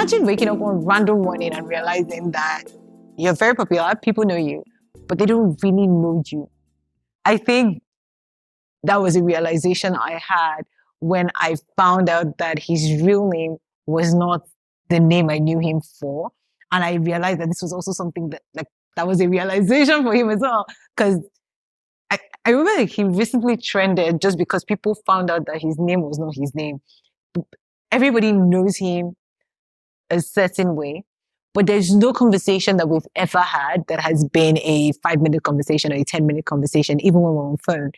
Imagine waking up one random morning and realizing that you're very popular, people know you, but they don't really know you. I think that was a realization I had when I found out that his real name was not the name I knew him for. And I realized that this was also something that was a realization for him as well. Because I remember he recently trended just because people found out that his name was not his name. Everybody knows him a certain way, but there's no conversation that we've ever had that has been a 5-minute conversation or a 10-minute conversation, even when we're on phone.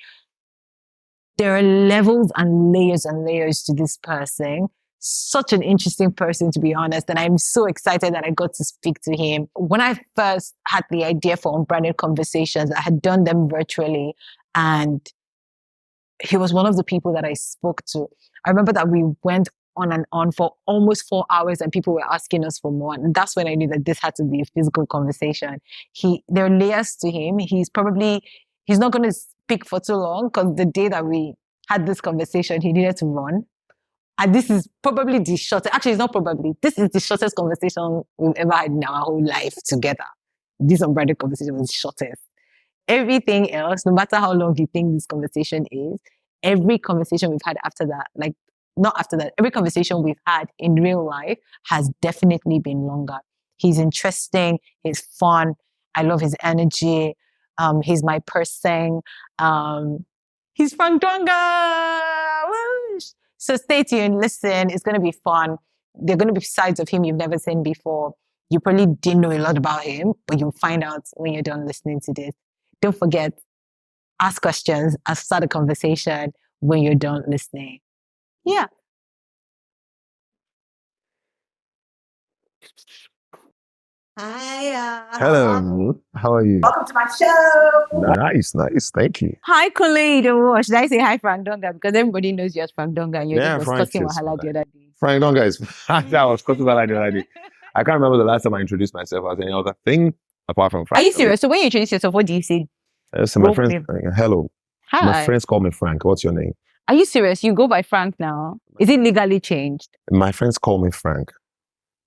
There are levels and layers to this person. Such an interesting person, to be honest. And I'm so excited that I got to speak to him. When I first had the idea for Unbranded Conversations, I had done them virtually. And he was one of the people that I spoke to. I remember that we went on and on for almost 4 hours and people were asking us for more. And that's when I knew that this had to be a physical conversation. There are layers to him. He's not going to speak for too long, because the day that we had this conversation, he needed to run. And this is probably the shortest, actually it's not probably, this is the shortest conversation we've ever had in our whole life together. This Unbranded conversation was the shortest. Everything else, no matter how long you think this conversation is, every conversation we've had after that, not after that, every conversation we've had in real life has definitely been longer. He's interesting, he's fun, I love his energy, he's my person, he's Frank Donga! Whoosh! So stay tuned, listen, it's going to be fun. There are going to be sides of him you've never seen before. You probably didn't know a lot about him, but you'll find out when you're done listening to this. Don't forget, ask questions and start a conversation when you're done listening. Yeah. Hi. Hello. How are you? Welcome to my show. Nice. Thank you. Hi, Kunle Idowu. Or should I say hi, Frank Donga? Because everybody knows you as Frank Donga and you're Frank discussing Wahala the other day. Frank Donga is that was discussing Wahala the other day. I can't remember the last time I introduced myself as any other thing apart from Frank. Are you serious? So when you introduce yourself, what do you say? So my friends, hello. Hi. My friends call me Frank. What's your name? Are you serious? You go by Frank now? Is it legally changed? My friends call me Frank.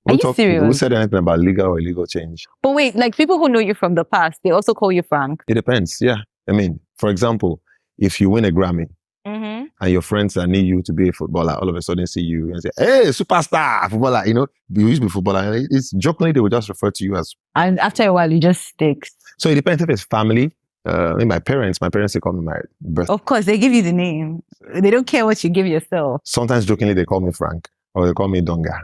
Are you serious? Who said anything about legal or illegal change? But wait, like people who know you from the past, they also call you Frank? It depends, yeah. I mean, for example, if you win a Grammy and your friends that need you to be a footballer all of a sudden see you and say, hey, superstar, footballer, you used to be footballer. It's jokingly, they will just refer to you as... And after a while, you just stick. So it depends if it's family. My parents, they call me my birth. Of course, they give you the name. They don't care what you give yourself. Sometimes jokingly, they call me Frank or they call me Donga.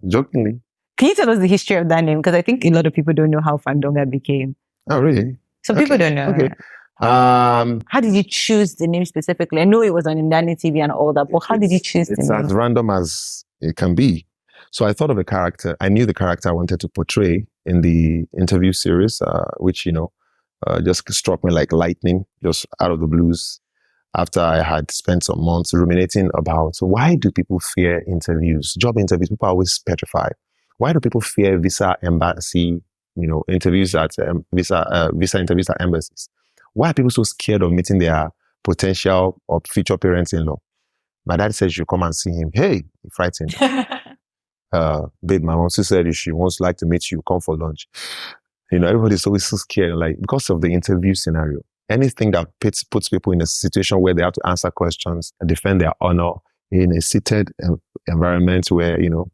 Jokingly. Can you tell us the history of that name? Because I think a lot of people don't know how Frank Donga became. Oh, really? Some people don't know. Okay. How did you choose the name specifically? I know it was on Indani TV and all that, but how did you choose the name? It's as random as it can be. So I thought of a character. I knew the character I wanted to portray in the interview series, which, just struck me like lightning, just out of the blues. After I had spent some months ruminating about why do people fear interviews, job interviews, people are always petrified. Why do people fear visa embassy, interviews at visa interviews at embassies? Why are people so scared of meeting their potential or future parents-in-law? My dad said, you come and see him. Hey, he frightened. Babe, my mom said she wants like to meet you, come for lunch. Everybody's always so scared, because of the interview scenario. Anything that puts people in a situation where they have to answer questions and defend their honor in a seated environment where, you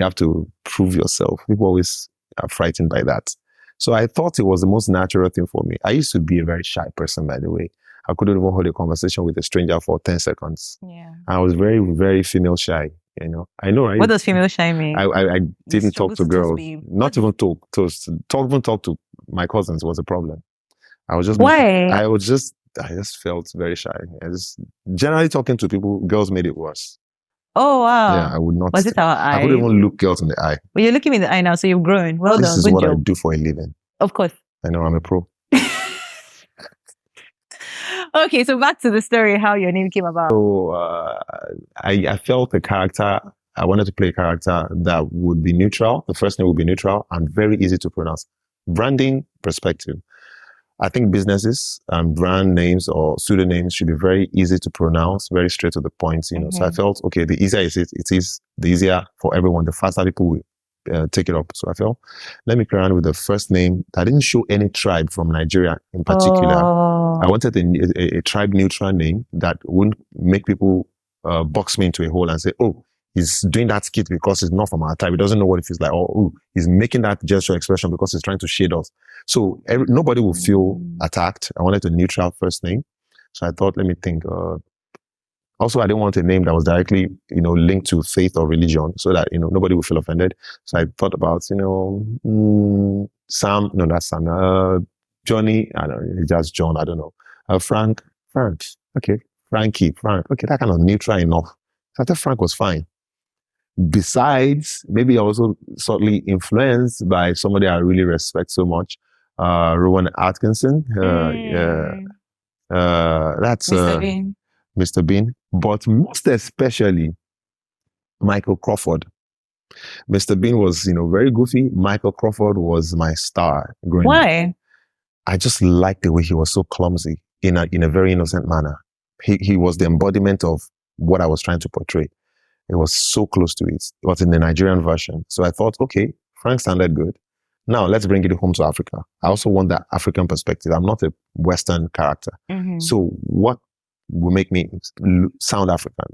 have to prove yourself. People always are frightened by that. So I thought it was the most natural thing for me. I used to be a very shy person, by the way. I couldn't even hold a conversation with a stranger for 10 seconds. Yeah. I was very, very female shy. I know, right? What does female shy mean? I didn't talk to girls. Not even talk to my cousins was a problem. Why? I just felt very shy. Generally talking to people, girls made it worse. Oh, wow. Yeah, I would not. Was it our eye? I couldn't even look girls in the eye. Well, you're looking me in the eye now, so you've grown. Well done. This is Good what job. I do for a living. Of course. I know, I'm a pro. Okay, so back to the story, how your name came about. So I felt I wanted to play a character that would be neutral. The first name would be neutral and very easy to pronounce. Branding perspective. I think businesses and brand names or pseudonyms should be very easy to pronounce, very straight to the point, you know. So I felt, okay, the easier it is, the easier for everyone, the faster people will take it up. So I felt, let me play around with the first name that didn't show any tribe from Nigeria in particular. I wanted a tribe neutral name that wouldn't make people box me into a hole and say, oh, he's doing that skit because he's not from our tribe. He doesn't know what it feels like. Or, oh, he's making that gesture expression because he's trying to shade us. So nobody will feel attacked. I wanted a neutral first name. So I thought, let me think. Also, I didn't want a name that was directly, you know, linked to faith or religion so that, you know, nobody would feel offended. So I thought about, you know, Sam. No, that's Sam. Johnny. I don't know. Just John. I don't know. Frank. Okay. Frankie. Frank. Okay. That kind of neutral enough. So I thought Frank was fine. Besides, maybe also certainly influenced by somebody I really respect so much, Rowan Atkinson. That's Mr. Bean. But most especially, Michael Crawford. Mr. Bean was, you know, very goofy. Michael Crawford was my star growing up. Why? I just liked the way he was so clumsy in a very innocent manner. He was the embodiment of what I was trying to portray. It was so close to it. It was in the Nigerian version. So I thought, okay, Frank sounded good. Now let's bring it home to Africa. I also want that African perspective. I'm not a Western character. So what will make me sound African?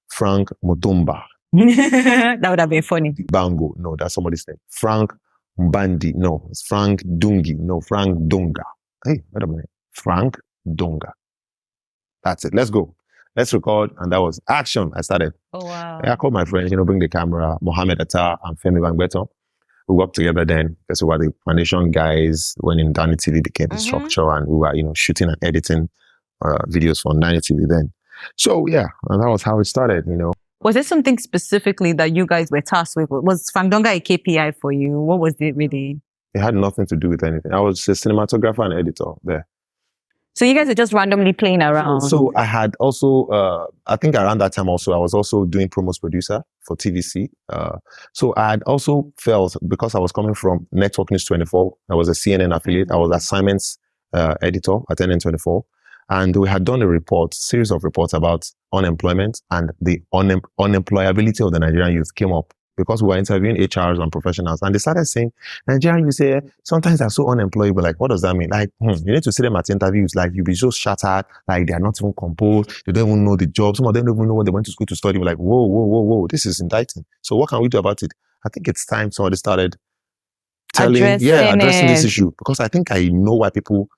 Frank Mutumba. That would have been funny. Bango. No, that's somebody's name. Frank Mbandi. No, it's Frank Dungi. No, Frank Donga. Hey, wait a minute. Frank Donga. That's it. Let's go. Let's record. And that was action. I started. Oh, wow. I called my friends, you know, bring the camera, Mohammed Atta and Femi Bangbeto. We worked together then because we were the foundation guys when Ndani TV became the structure, and we were, you know, shooting and editing videos for Ndani TV then. So yeah, and that was how it started, you know. Was there something specifically that you guys were tasked with? Was Frank Donga a KPI for you? What was it really? It had nothing to do with anything. I was a cinematographer and editor there. So you guys are just randomly playing around? So I had also, I think around that time also, I was also doing promos producer for TVC. So I had also felt, because I was coming from Network News 24, I was a CNN affiliate, I was assignments editor at NN24. And we had done a series of reports about unemployment, and the unemployability of the Nigerian youth came up because we were interviewing HRs and professionals, and they started saying, Nigerian youth say sometimes they're so unemployable. Like, what does that mean? Like, you need to see them at interviews, like you'll be so shattered, like they are not even composed, they don't even know the job. Some of them don't even know what they went to school to study. We're like, whoa, this is indicting. So what can we do about it? I think it's time somebody started addressing this issue, because I think I know why people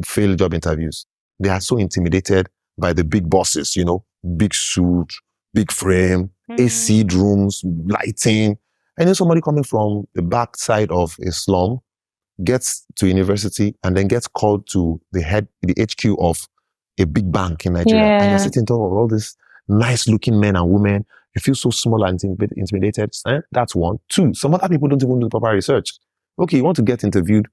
fail job interviews. They are so intimidated by the big bosses, you know, big suit, big frame, AC rooms, lighting. And then somebody coming from the backside of a slum gets to university and then gets called to the HQ of a big bank in Nigeria. And you're sitting on top of all these nice looking men and women. You feel so small and intimidated. That's one. Two, some other people don't even do the proper research. Okay, you want to get interviewed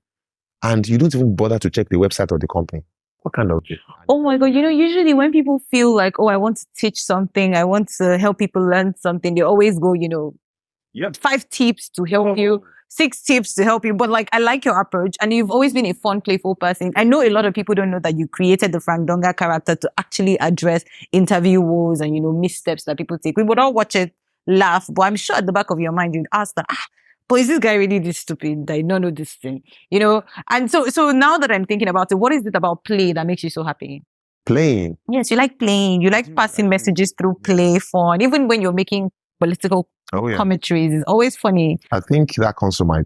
and you don't even bother to check the website of the company. What kind of... Oh my God, you know, usually when people feel like, oh, I want to teach something, I want to help people learn something, they always go, you know, 5 tips to help you, 6 tips to help you. But like, I like your approach, and you've always been a fun, playful person. I know a lot of people don't know that you created the Frank Donga character to actually address interview woes and, you know, missteps that people take. We would all watch it, laugh, but I'm sure at the back of your mind, you'd ask that, but is this guy really this stupid that I don't know this thing? You know? And so now that I'm thinking about it, what is it about play that makes you so happy? Playing? Yes, you like playing. You like passing messages through play, fun. Even when you're making political commentaries, it's always funny. I think that comes from my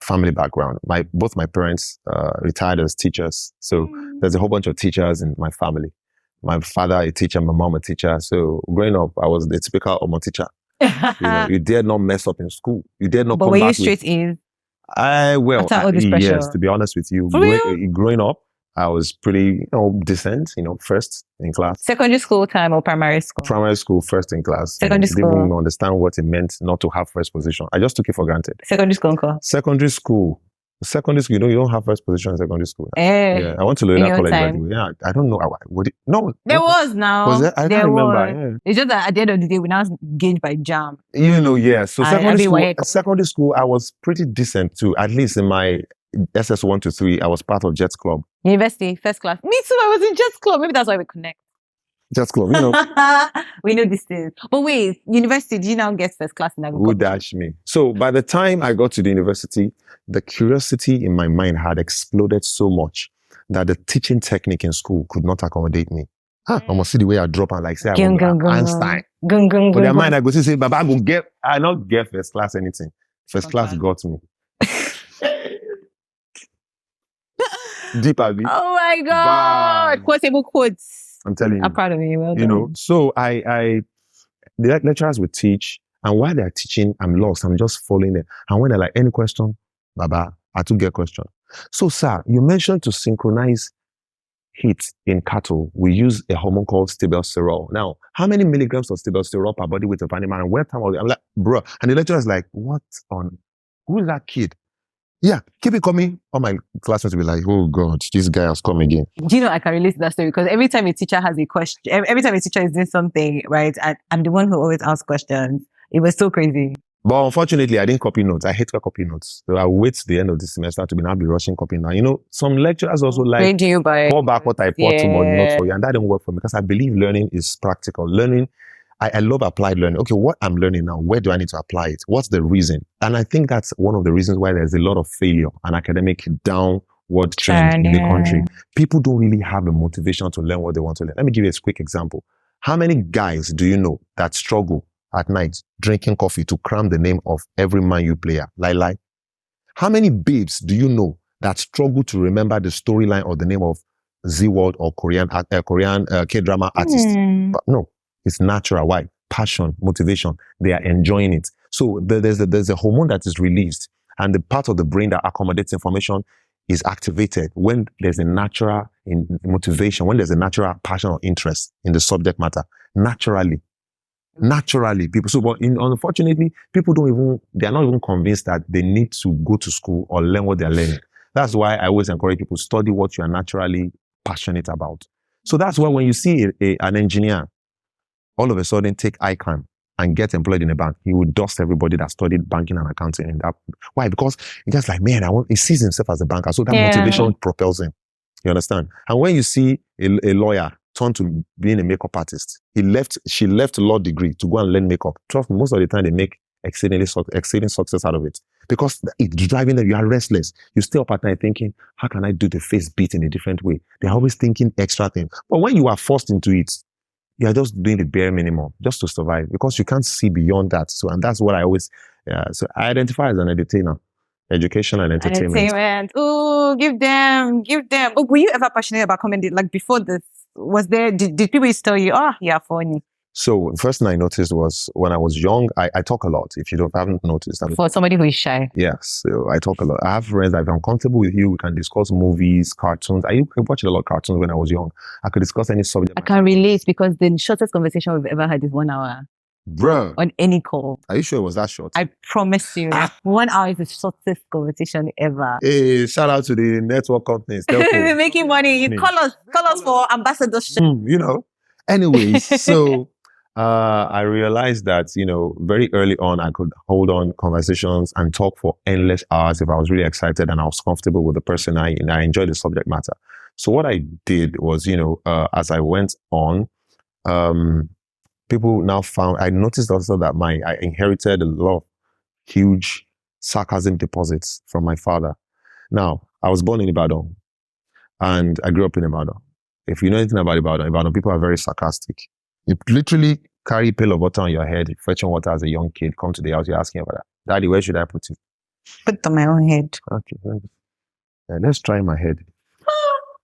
family background. Both my parents retired as teachers. So there's a whole bunch of teachers in my family. My father a teacher, my mom a teacher. So growing up, I was the typical Omo teacher. You know, you dare not mess up in school. You dare not. But were you straight in? Yes. To be honest with you, growing up, I was pretty, you know, decent. You know, first in class. Secondary school time or primary school? Primary school, first in class. Secondary school. Didn't even understand what it meant not to have first position. I just took it for granted. Secondary school, uncle. Secondary school, you know, you don't have first position in secondary school. Yeah, I went to Loyola College. By the way. Yeah, I don't know. There was now. Was there? I can't remember. Yeah. It's just that at the end of the day, we now gauge by jam. You know, yeah. So secondary school, I was pretty decent too. At least in my SS1 to 3, I was part of Jets Club. University, first class. Me too, I was in Jets Club. Maybe that's why we connect. Jets Club, you know. We know this thing. But wait, university, do you now get first class in agriculture? Who dashed me? So by the time I got to the university, the curiosity in my mind had exploded so much that the teaching technique in school could not accommodate me. I must see the way I drop and like say I want Einstein. But their mind I go to say, Baba, I not get first class anything. First class got me. Deep Abby. Oh my God. Quotable quotes. I'm telling you. I'm proud of you. Well you done. know, so the lecturers would teach, and while they're teaching, I'm lost. I'm just following it. And when they're like, any question, Baba, I do get question. So, sir, you mentioned to synchronize heat in cattle, we use a hormone called stabelsterol. Now, how many milligrams of stabelsterol per body weight of animal? And where time? I'm like, bro. And the lecturer is like, what on? Who's that kid? Yeah, keep it coming. All my classmates will be like, oh God, this guy has come again. Do you know, I can relate to that story because every time a teacher has a question, every time a teacher is doing something, right, I'm the one who always asks questions. It was so crazy. But unfortunately, I didn't copy notes. I hate to copy notes. So I wait to the end of the semester to be rushing copy now. You know, some lecturers also like, call back what I bought tomorrow, not for you. And that didn't work for me because I believe learning is practical. Learning, I love applied learning. Okay, what I'm learning now, where do I need to apply it? What's the reason? And I think that's one of the reasons why there's a lot of failure and academic downward trend in the country. People don't really have the motivation to learn what they want to learn. Let me give you a quick example. How many guys do you know that struggle at night drinking coffee to cram the name of every Man U player? Lie. How many babes do you know that struggle to remember the storyline or the name of Z-World or Korean K-drama artist? But no. It's natural. Why? Passion, motivation. They are enjoying it. So there's a hormone that is released, and the part of the brain that accommodates information is activated when there's a natural motivation, when there's a natural passion or interest in the subject matter. Naturally, people. So, but unfortunately, people they're not even convinced that they need to go to school or learn what they're learning. That's why I always encourage people to study what you are naturally passionate about. So that's why when you see an engineer all of a sudden take ICANN and get employed in a bank, he would dust everybody that studied banking and accounting in that. Why? Because he's just like, man, he sees himself as a banker. So that motivation propels him. You understand? And when you see a lawyer turn to being a makeup artist, she left law degree to go and learn makeup. Trust me, most of the time they make exceeding success out of it. Because it's driving them. You are restless. You stay up at night thinking, how can I do the face beat in a different way? They're always thinking extra things. But when you are forced into it, you're just doing the bare minimum just to survive because you can't see beyond that. So, and that's what I always, so I identify as an entertainer, education and entertainment. Oh, give them. Oh, were you ever passionate about comedy? Like before this, did people used to tell you, oh, you're funny? So the first thing I noticed was when I was young, I talk a lot. If you haven't noticed. For somebody who is shy. Yes, so I talk a lot. I have friends. If I'm comfortable with you, we can discuss movies, cartoons. I watched a lot of cartoons when I was young. I could discuss any subject. I can relate because the shortest conversation we've ever had is 1 hour. Bruh. On any call. Are you sure it was that short? I promise you. 1 hour is the shortest conversation ever. Hey, shout out to the network companies. They're making money. Call us for ambassadorship. You know. Anyways, so I realized that, very early on, I could hold on conversations and talk for endless hours if I was really excited and I was comfortable with the person and I enjoyed the subject matter. So what I did was, as I went on, people now I noticed also that I inherited a lot of huge sarcasm deposits from my father. Now, I was born in Ibadan and I grew up in Ibadan. If you know anything about Ibadan people are very sarcastic. You literally carry a pail of water on your head, fetching water as a young kid, come to the house, you're asking about that. Daddy, where should I put it? Put it on my own head. Okay, let's try my head.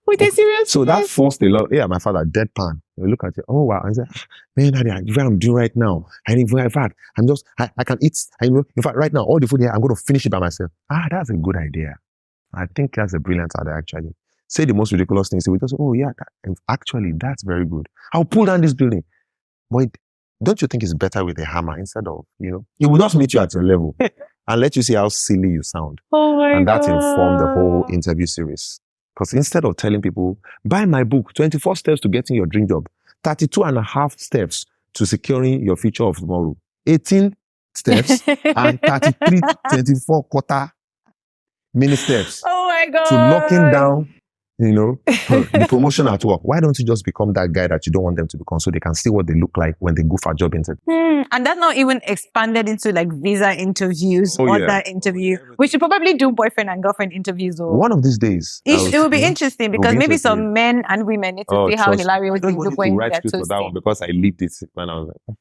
With a serious So that forced a lot. Yeah, my father, deadpan. You look at it, oh wow. I said, man, Daddy, what I'm doing right now. In fact, I can eat. In fact, right now, all the food here, I'm going to finish it by myself. That's a good idea. I think that's a brilliant idea, actually. Say the most ridiculous things. We just, oh yeah, actually, that's very good. I'll pull down this building. But don't you think it's better with a hammer instead of, it will just meet you at your level and let you see how silly you sound. Oh my God. And that informed the whole interview series. Because instead of telling people, buy my book, 24 steps to getting your dream job, 32 and a half steps to securing your future of tomorrow, 18 steps and 24 quarter mini steps. Oh my God. to locking down, the promotion at work. Why don't you just become that guy that you don't want them to become so they can see what they look like when they go for a job interview? And that's not even expanded into like visa interviews, yeah. interview. We should probably do boyfriend and girlfriend interviews. Or One of these days. it will be interesting because maybe some men and women need to see how hilarious they look when they're toasting. That one because I lived it when I was like,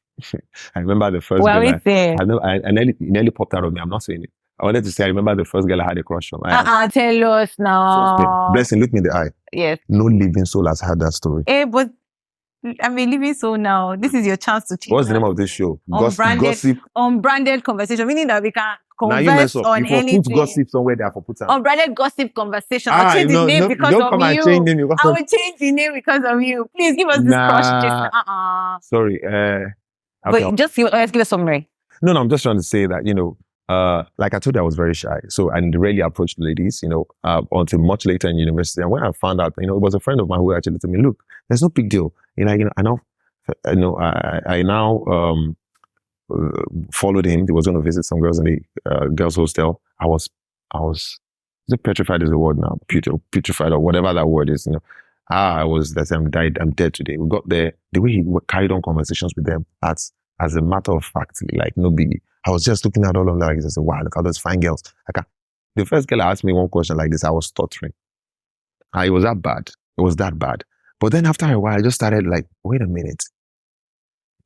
I remember the first well, girl I nearly popped out of me. I'm not saying it. I wanted to say, I remember the first girl I had a crush on. Tell us now. Blessing, look me in the eye. Yes. No living soul has had that story. But I mean, living soul now. This is your chance to change. What's the name of this show? Unbranded conversation, meaning that we can converse now you mess up. on if anything. Put gossip somewhere there for put Unbranded gossip conversation. I'll change the name because of you. I will change the name because of you. Please give us this crush. Sorry. Okay. But just give us a summary. No, I'm just trying to say that, like I told you, I was very shy. So I rarely approached ladies, until much later in university. And when I found out, it was a friend of mine who actually told me, look, there's no big deal. I now followed him. He was going to visit some girls in the girls' hostel. I was petrified is the word now, petrified or whatever that word is, I'm dead today. We got there, the way he carried on conversations with them, as a matter of fact, like no biggie. I was just looking at all of that. I said, wow, look at those fine girls. The first girl asked me one question like this, I was stuttering. It was that bad. It was that bad. But then after a while, I just started like, wait a minute.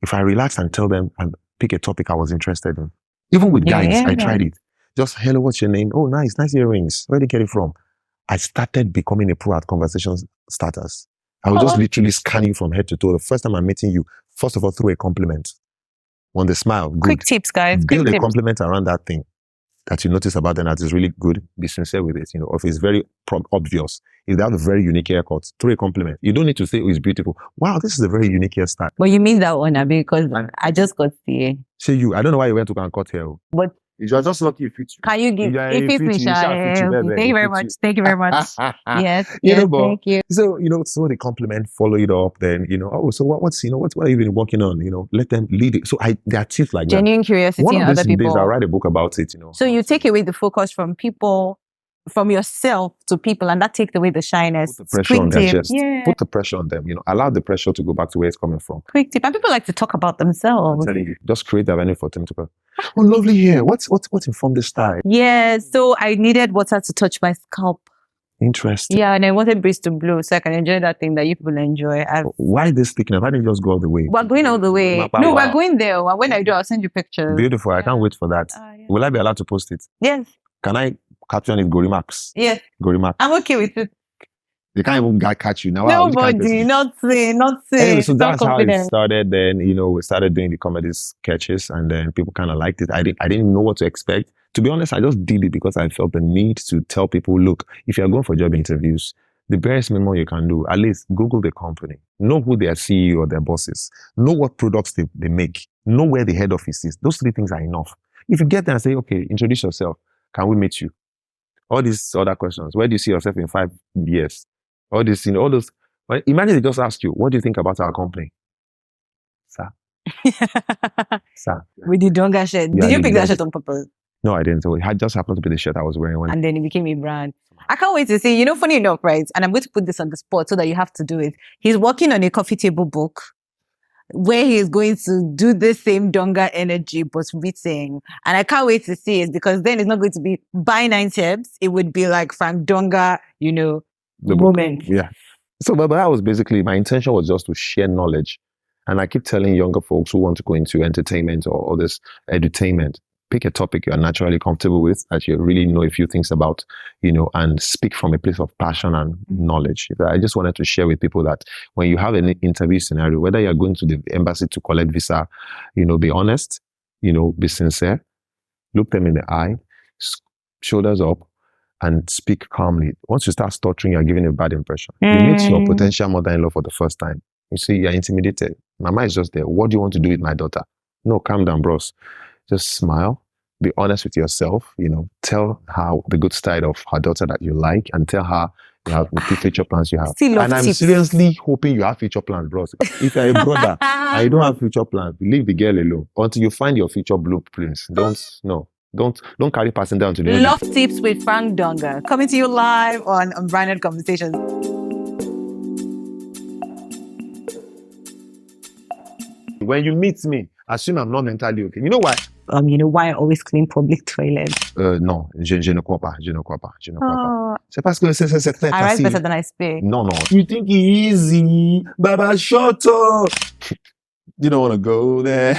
If I relax and tell them and pick a topic I was interested in, even with guys, I tried it. Just, hello, what's your name? Oh, nice earrings. Where did you get it from? I started becoming a pro at conversation starters. I was just literally scanning from head to toe. The first time I'm meeting you, first of all, through a compliment. On the smile, good. Quick tips, guys. Build a compliment around that thing that you notice about them that is really good. Be sincere with it. If it's very obvious, if they have a very unique haircut, throw a compliment. You don't need to say, oh, it's beautiful. Wow, this is a very unique hairstyle. But you mean that one, Abi, because I just got the. Say you. I don't know why you went to go and cut hair. But you are just lucky it fits you. Can you give it fits me, Thank you very much. Thank you very much. Yes. Thank you. So, so the compliment, follow it up, then, so what have you been working on? Let them lead it. So there are tips like genuine curiosity in other people. Days, I'll write a book about it, So you take away the focus from people, from yourself to people, and that takes away the shyness. Put the pressure on their chest. Yeah. Put the pressure on them, allow the pressure to go back to where it's coming from. Quick tip. And people like to talk about themselves. I'm telling you, just create the avenue for them to go, oh, lovely hair. What's informed this style? Yeah, so I needed water to touch my scalp. Interesting. Yeah, and I wanted breeze to blow so I can enjoy that thing that you people enjoy. Why this thickness? Why didn't you just go all the way? We're going all the way. No, we're going there. And when I do, I'll send you pictures. Beautiful. I can't wait for that. Yeah. Will I be allowed to post it? Yes. Can I caption it Gorimax? Yes. Gorimax. I'm okay with it. They can't even catch you now. Nobody, not saying. Anyway, so that's how it started. Then, we started doing the comedy sketches and then people kind of liked it. I didn't know what to expect. To be honest, I just did it because I felt the need to tell people, look, if you're going for job interviews, the barest minimum you can do, at least Google the company. Know who their CEO or their boss is. Know what products they make. Know where the head office is. Those 3 things are enough. If you get there and say, okay, introduce yourself. Can we meet you? All these other questions. Where do you see yourself in 5 years? All this, all those. Well, imagine they just ask you, what do you think about our company? Sir. Sir. With the Donga shirt. Did you pick that shirt on purpose? No, I didn't. So it just happened to be the shirt I was wearing. And then it became a brand. I can't wait to see, funny enough, right? And I'm going to put this on the spot so that you have to do it. He's working on a coffee table book where he's going to do the same Donga energy, but written. And I can't wait to see it because then it's not going to be buy 9 tips. It would be like Frank Donga, the moment. Yeah. So, but that was basically, my intention was just to share knowledge. And I keep telling younger folks who want to go into entertainment or this edutainment, pick a topic you're naturally comfortable with, that you really know a few things about, and speak from a place of passion and knowledge. I just wanted to share with people that when you have an interview scenario, whether you're going to the embassy to collect visa, be honest, be sincere, look them in the eye, shoulders up, and speak calmly. Once you start stuttering, you're giving a bad impression. You meet your potential mother-in-law for the first time. You see, you're intimidated. Mama is just there. What do you want to do with my daughter? No, calm down, bros. Just smile. Be honest with yourself. Tell her the good side of her daughter that you like, and tell her you have the future plans you have. And I'm seriously hoping you have future plans, bros. If you're a brother and you don't have future plans, leave the girl alone until you find your future blueprints. Don't. Don't carry person down to the Love Tips with Frank Donga, coming to you live on Unbranded Conversations. When you meet me, assume I'm not mentally okay. You know why? You know why I always clean public toilets? Non, je ne crois pas. Je ne crois pas. Je ne crois pas. C'est parce que c'est très I write facile. better than I speak. No. You think it's easy? Baba, shut up. You don't want to go there.